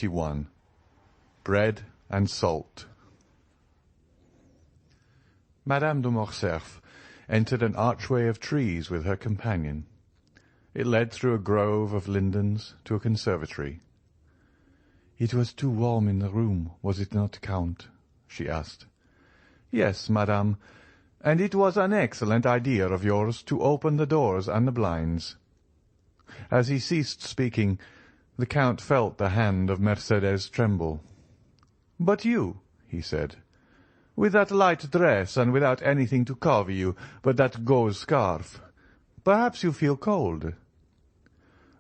21. Bread and Salt. Madame de Morcerf entered an archway of trees with her companion. It led through a grove of lindens to a conservatory. "It was too warm in the room, was it not, Count?" she asked. "Yes, madame, and it was an excellent idea of yours to open the doors and the blinds." As he ceased speaking, the Count felt the hand of Mercédès tremble. "But you," he said, "with that light dress and without anything to cover you but that gauze scarf, perhaps you feel cold."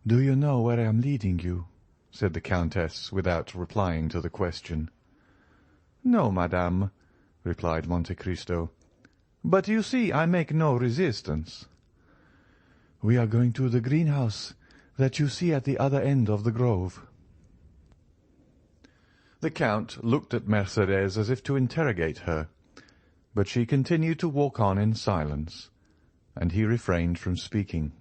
"Do you know where I am leading you?" said the Countess, without replying to the question. "No, madame," replied Monte Cristo, "but you see I make no resistance." "We are going to the greenhouse that you see at the other end of the grove." The Count looked at Mercédès as if to interrogate her, but she continued to walk on in silence, and he refrained from speaking.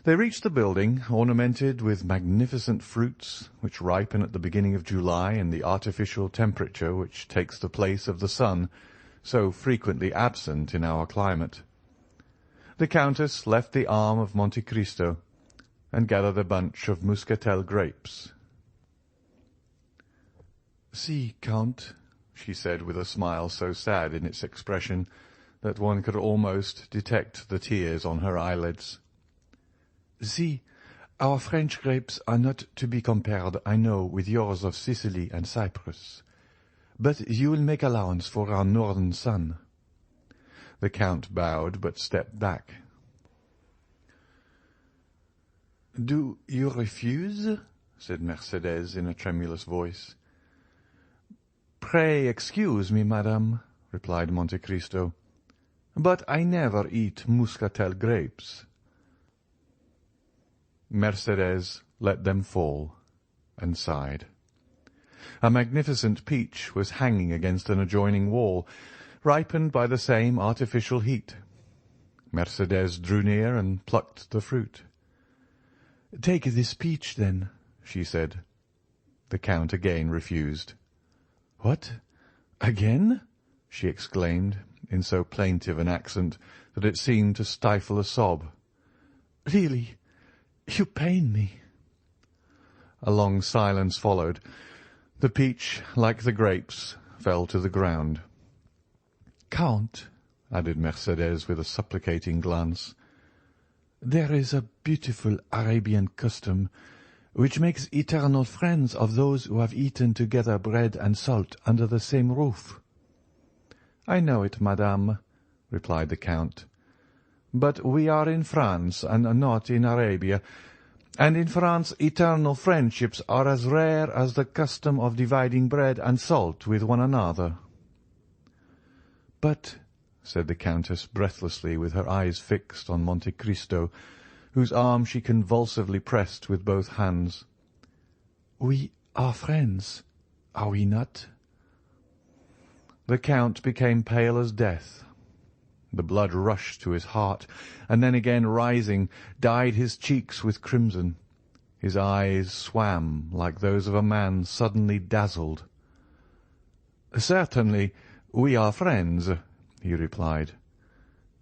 They reached the building, ornamented with magnificent fruits, which ripen at the beginning of July in the artificial temperature which takes the place of the sun, so frequently absent in our climate. The Countess left the arm of Monte Cristo and gathered a bunch of muscatel grapes. "See, Count," she said with a smile so sad in its expression that one could almost detect the tears on her eyelids. "See, our French grapes are not to be compared, I know, with yours of Sicily and Cyprus. But you will make allowance for our northern sun." The Count bowed, but stepped back. "Do you refuse?" said Mercédès in a tremulous voice. "Pray excuse me, madame," replied Monte Cristo, "but I never eat muscatel grapes." Mercédès let them fall, and sighed. A magnificent peach was hanging against an adjoining wall, ripened by the same artificial heat. Mercédès drew near and plucked the fruit. "Take this peach, then," she said. The Count again refused. "What? Again?" she exclaimed, in so plaintive an accent that it seemed to stifle a sob. "Really, you pain me." A long silence followed. The peach, like the grapes, fell to the ground. "Count," added Mercédès with a supplicating glance, "there is a beautiful Arabian custom which makes eternal friends of those who have eaten together bread and salt under the same roof." "I know it, madame," replied the Count, "but we are in France and not in Arabia, and in France eternal friendships are as rare as the custom of dividing bread and salt with one another." "But," said the Countess breathlessly, with her eyes fixed on Monte Cristo, whose arm she convulsively pressed with both hands, "we are friends, are we not?" The Count became pale as death. The blood rushed to his heart, and then again rising, dyed his cheeks with crimson. His eyes swam like those of a man suddenly dazzled. "Certainly, we are friends," he replied.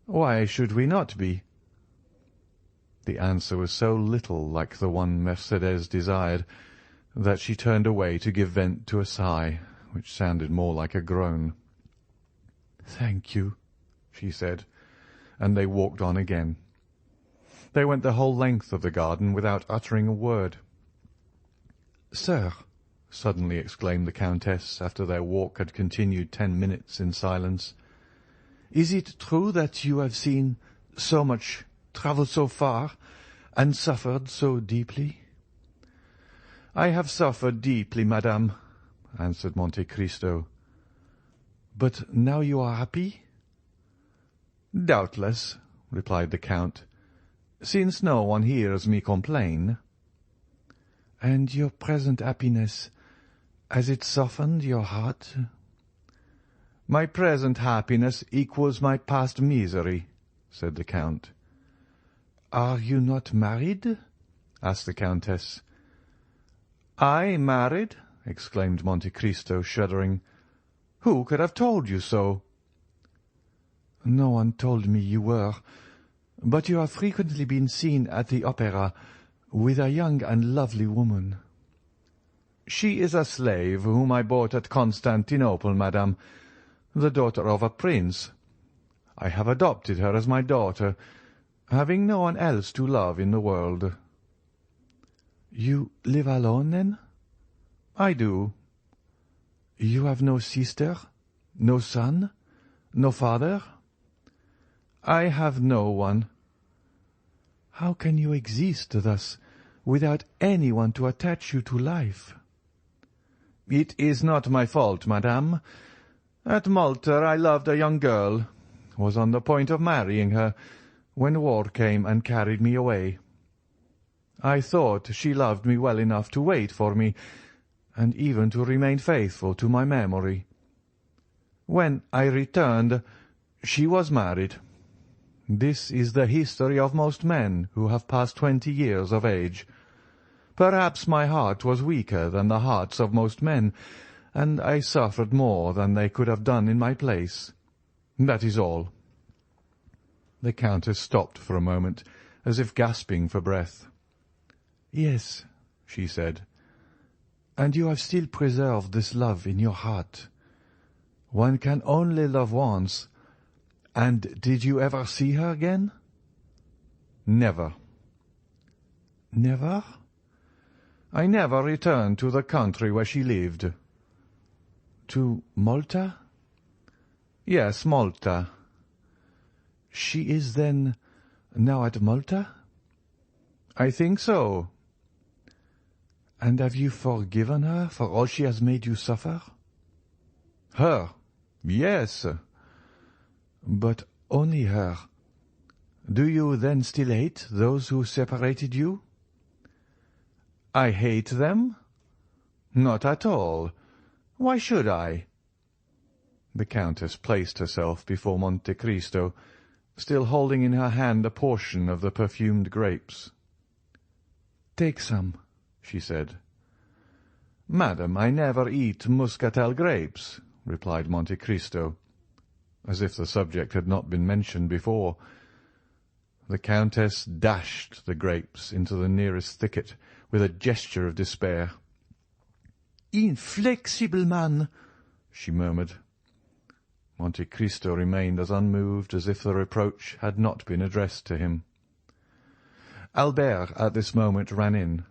"Why should we not be?" The answer was so little like the one Mercédès desired that she turned away to give vent to a sigh, which sounded more like a groan. "Thank you," she said, and they walked on again. They went the whole length of the garden without uttering a word. "Sir," suddenly exclaimed the Countess, after their walk had continued 10 minutes in silence, "is it true that you have seen so much, travelled so far, and suffered so deeply?" "I have suffered deeply, madame," answered Monte Cristo. "But now you are happy?" "Doubtless," replied the Count, "since no one hears me complain." "And your present happiness, has it softened your heart?" "My present happiness equals my past misery," said the Count. "Are you not married?" asked the Countess. "I married?" exclaimed Monte Cristo, shuddering. "Who could have told you so?" "No one told me you were, but you have frequently been seen at the opera with a young and lovely woman." "She is a slave whom I bought at Constantinople, madame, the daughter of a prince. I have adopted her as my daughter, having no one else to love in the world." "You live alone, then?" "I do." "You have no sister, no son, no father?" "I have no one." "How can you exist thus, without anyone to attach you to life?" "It is not my fault, madame. At Malta I loved a young girl, was on the point of marrying her, when war came and carried me away. I thought she loved me well enough to wait for me, and even to remain faithful to my memory. When I returned, she was married. This is the history of most men who have passed 20 years of age. Perhaps my heart was weaker than the hearts of most men, and I suffered more than they could have done in my place. That is all." The Countess stopped for a moment, as if gasping for breath. "Yes," she said, "and you have still preserved this love in your heart. One can only love once. And did you ever see her again?" "Never." "Never?" "I never returned to the country where she lived." "To Malta?" "Yes, Malta." "She is, then, now at Malta?" "I think so." "And have you forgiven her for all she has made you suffer?" "Her? Yes." "But only her. Do you then still hate those who separated you?" "I hate them? Not at all. Why should I?" The Countess placed herself before Monte Cristo, still holding in her hand a portion of the perfumed grapes. "Take some," she said. "Madam, I never eat muscatel grapes," replied Monte Cristo, as if the subject had not been mentioned before. The Countess dashed the grapes into the nearest thicket with a gesture of despair. "Inflexible man!" she murmured. Monte Cristo remained as unmoved as if the reproach had not been addressed to him. Albert at this moment ran in.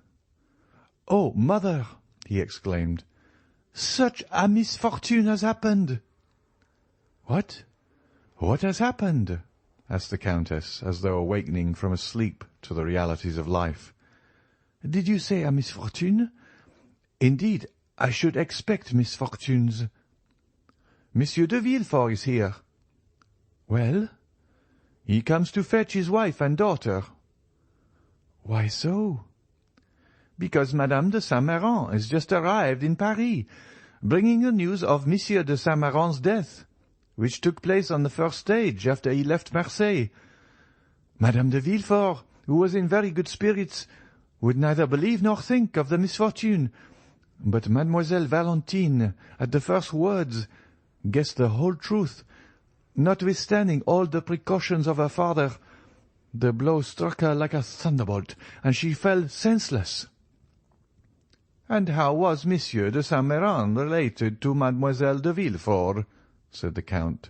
"Oh, mother!" he exclaimed, "such a misfortune has happened!" "What? What has happened?" asked the Countess, as though awakening from a sleep to the realities of life. "Did you say a misfortune? Indeed, I should expect misfortunes." "Monsieur de Villefort is here." "Well?" "He comes to fetch his wife and daughter." "Why so?" "Because Madame de Saint-Méran has just arrived in Paris, bringing the news of Monsieur de Saint-Méran's death, which took place on the first stage after he left Marseille. Madame de Villefort, who was in very good spirits, would neither believe nor think of the misfortune, but Mademoiselle Valentine, at the first words, guessed the whole truth. Notwithstanding all the precautions of her father, the blow struck her like a thunderbolt, and she fell senseless." "And how was Monsieur de Saint-Méran related to Mademoiselle de Villefort?" said the Count.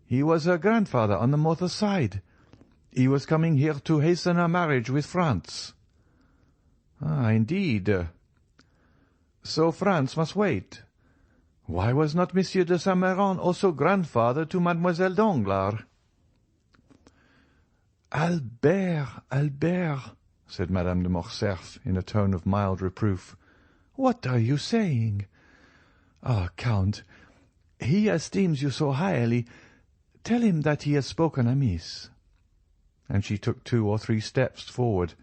"He was her grandfather on the mother's side. He was coming here to hasten her marriage with France." "Ah, indeed. So France must wait. Why was not Monsieur de Saint-Méran also grandfather to Mademoiselle Danglars?" "Albert, Albert," said Madame de Morcerf in a tone of mild reproof, "what are you saying? Ah, Count, he esteems you so highly. Tell him that he has spoken amiss." And she took 2 or 3 steps forward.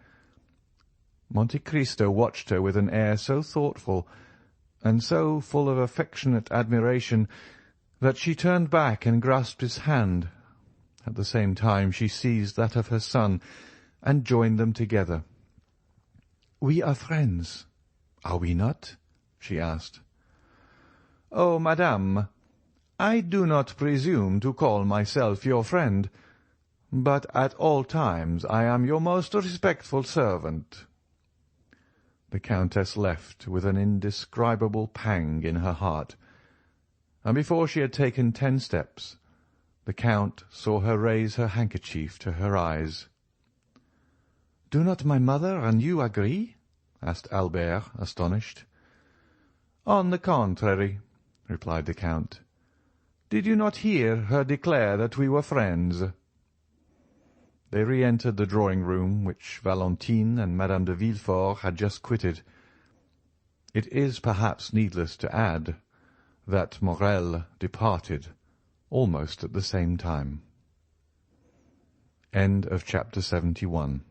Monte Cristo watched her with an air so thoughtful and so full of affectionate admiration that she turned back and grasped his hand. At the same time she seized that of her son and joined them together. "We are friends," "Are we not?" she asked. "Oh, madame, I do not presume to call myself your friend, but at all times I am your most respectful servant." The Countess left with an indescribable pang in her heart, and before she had taken 10 steps, the Count saw her raise her handkerchief to her eyes. "Do not my mother and you agree?" asked Albert, astonished. "On the contrary," replied the Count. "Did you not hear her declare that we were friends?" They re-entered the drawing-room which Valentine and Madame de Villefort had just quitted. It is perhaps needless to add that Morrel departed almost at the same time. End of chapter 71.